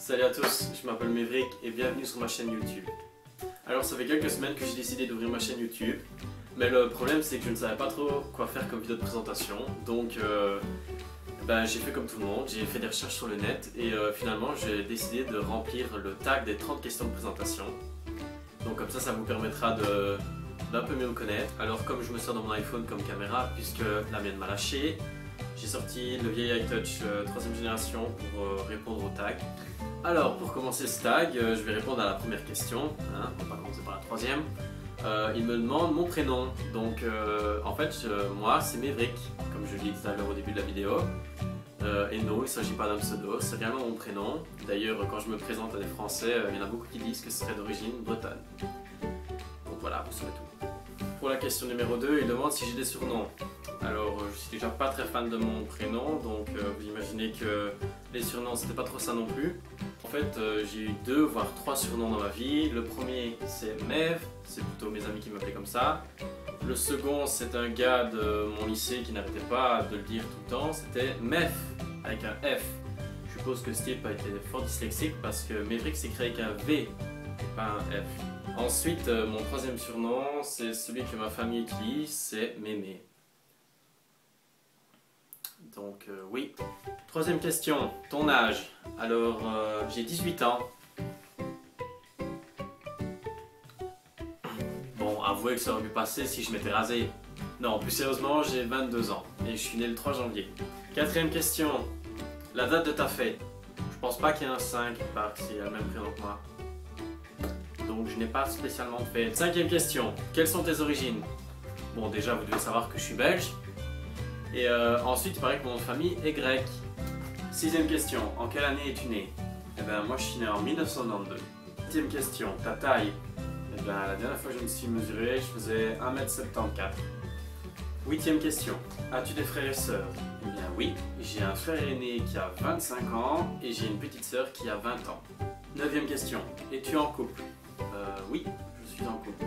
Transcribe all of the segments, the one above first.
Salut à tous, je m'appelle Maverick et bienvenue sur ma chaîne YouTube. Alors ça fait quelques semaines que j'ai décidé d'ouvrir ma chaîne YouTube, mais le problème c'est que je ne savais pas trop quoi faire comme vidéo de présentation, donc j'ai fait comme tout le monde, j'ai fait des recherches sur le net et finalement j'ai décidé de remplir le tag des 30 questions de présentation. Donc comme ça vous permettra d'un peu mieux me connaître. Alors comme je me sers de mon iPhone comme caméra puisque la mienne m'a lâché, j'ai sorti le vieil iTouch 3ème génération pour répondre au tag. Alors pour commencer ce tag, je vais répondre à la première question, hein, on va pas commencer par la troisième. Il me demande mon prénom, donc en fait moi c'est Maverick, comme je l'ai dit tout à l'heure au début de la vidéo. Et non, il ne s'agit pas d'un pseudo, c'est réellement mon prénom. D'ailleurs quand je me présente à des Français, il y en a beaucoup qui disent que ce serait d'origine bretonne. Donc voilà, vous saurez tout. Pour la question numéro 2, il demande si j'ai des surnoms. Alors je suis déjà pas très fan de mon prénom, donc vous imaginez que les surnoms c'était pas trop ça non plus. En fait j'ai eu 2 voire 3 surnoms dans ma vie. Le premier c'est Mev, c'est plutôt mes amis qui m'appelaient comme ça. Le second c'est un gars de mon lycée qui n'arrêtait pas de le dire tout le temps, c'était Mef avec un F. Je suppose que ce type a été fort dyslexique parce que Maverick s'écrit avec un V et pas un F. Ensuite mon troisième surnom c'est celui que ma famille utilise, c'est Mémé. Donc oui. Troisième question, ton âge. Alors j'ai 18 ans. Bon, avouez que ça aurait pu passer si je m'étais rasé. Non, plus sérieusement, j'ai 22 ans et je suis né le 3 janvier. Quatrième question, la date de ta fête. Je pense pas qu'il y ait un 5 parce qu'il a le même prénom que moi. Donc je n'ai pas spécialement de fête. Cinquième question, quelles sont tes origines? Bon, déjà vous devez savoir que je suis belge. Et ensuite, il paraît que mon nom de famille est grec. Sixième question, en quelle année es-tu né? Eh bien, moi je suis né en 1992. Septième question, ta taille? Eh bien, la dernière fois que je me suis mesuré, je faisais 1m74. Huitième question, as-tu des frères et sœurs? Eh bien oui, j'ai un frère aîné qui a 25 ans et j'ai une petite sœur qui a 20 ans. Neuvième question, es-tu en couple? Oui, je suis en couple.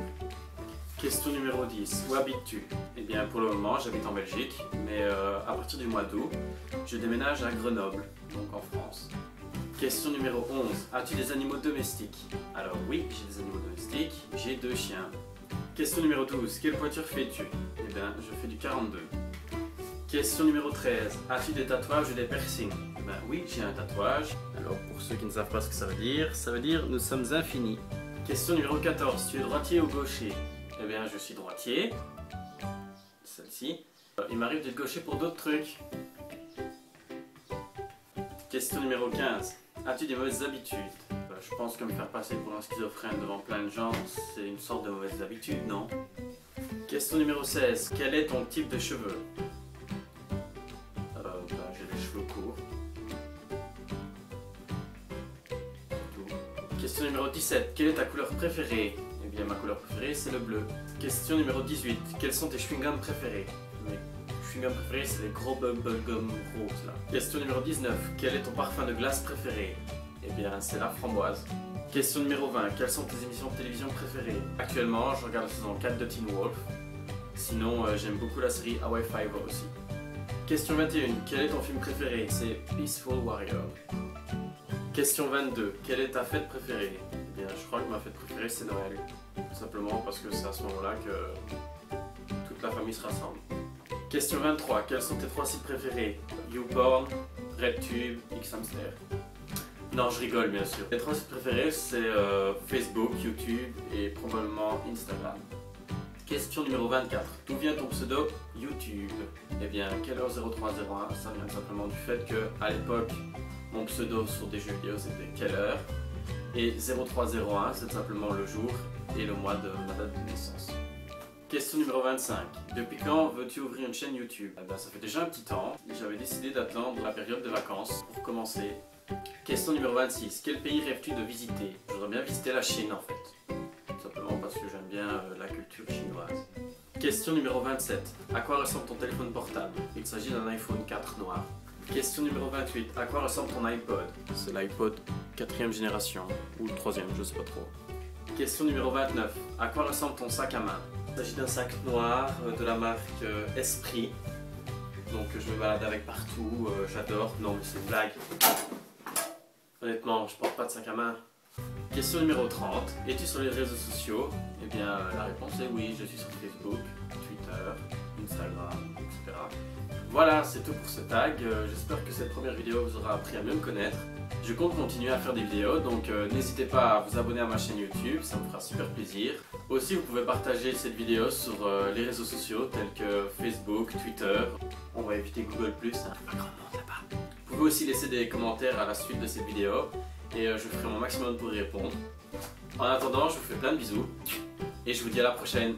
Question numéro 10, où habites-tu? Eh bien pour le moment j'habite en Belgique, mais à partir du mois d'août, je déménage à Grenoble, donc en France. Question numéro 11, as-tu des animaux domestiques? Alors oui, j'ai des animaux domestiques, j'ai 2 chiens. Question numéro 12, quelle voiture fais-tu? Eh bien je fais du 42. Question numéro 13, as-tu des tatouages ou des piercings? Eh bien oui, j'ai un tatouage. Alors pour ceux qui ne savent pas ce que ça veut dire nous sommes infinis. Question numéro 14, tu es droitier ou gaucher? Eh bien, je suis droitier, celle-ci. Il m'arrive d'être gaucher pour d'autres trucs. Question numéro 15. As-tu des mauvaises habitudes? Je pense que me faire passer pour un schizophrène devant plein de gens, c'est une sorte de mauvaise habitude, non? Question numéro 16. Quel est ton type de cheveux? J'ai les cheveux courts. Question numéro 17. Quelle est ta couleur préférée? Eh bien, ma couleur préférée, c'est le bleu. Question numéro 18. Quels sont tes chewing-gums préférés? Mes chewing-gums préférés, c'est les gros bubblegum roses, là. Question numéro 19. Quel est ton parfum de glace préféré? Eh bien, c'est la framboise. Question numéro 20. Quelles sont tes émissions de télévision préférées? Actuellement, je regarde la saison 4 de Teen Wolf. Sinon, j'aime beaucoup la série Hawaii Five-O aussi. Question 21. Quel est ton film préféré? C'est Peaceful Warrior. Question 22. Quelle est ta fête préférée? Eh bien, je crois que ma fête préférée, c'est Noël. Tout simplement parce que c'est à ce moment-là que toute la famille se rassemble. Question 23. Quels sont tes 3 sites préférés? YouPorn, RedTube, Xhamster. Non, je rigole bien sûr. Les 3 sites préférés, c'est Facebook, YouTube et probablement Instagram. Question numéro 24. D'où vient ton pseudo YouTube? Eh bien, quelle heure 0301? Ça vient simplement du fait que à l'époque, mon pseudo sur des jeux vidéo c'était quelle heure? Et 0301 c'est simplement le jour et le mois de ma date de naissance. Question numéro 25. Depuis quand veux-tu ouvrir une chaîne YouTube? Eh bien, ça fait déjà un petit temps. J'avais décidé d'attendre la période de vacances pour commencer. Question numéro 26. Quel pays rêves-tu de visiter? Je voudrais bien visiter la Chine en fait. Tout simplement parce que j'aime bien la culture chinoise. Question numéro 27. À quoi ressemble ton téléphone portable? Il s'agit d'un iPhone 4 noir. Question numéro 28. À quoi ressemble ton iPod? C'est l'iPod 4ème génération, ou 3ème, je sais pas trop. Question numéro 29. À quoi ressemble ton sac à main? Il s'agit d'un sac noir de la marque Esprit. Donc je me balade avec partout, j'adore. Non mais c'est une blague. Honnêtement, je porte pas de sac à main. Question numéro 30. Es-tu sur les réseaux sociaux? Eh bien, la réponse est oui, je suis sur Facebook, Twitter, Instagram, etc. Voilà, c'est tout pour ce tag. J'espère que cette première vidéo vous aura appris à mieux me connaître. Je compte continuer à faire des vidéos, donc n'hésitez pas à vous abonner à ma chaîne YouTube, ça me fera super plaisir. Aussi, vous pouvez partager cette vidéo sur les réseaux sociaux tels que Facebook, Twitter. On va éviter Google+, hein, pas grand monde là-bas. Vous pouvez aussi laisser des commentaires à la suite de cette vidéo et je ferai mon maximum pour y répondre. En attendant, je vous fais plein de bisous et je vous dis à la prochaine.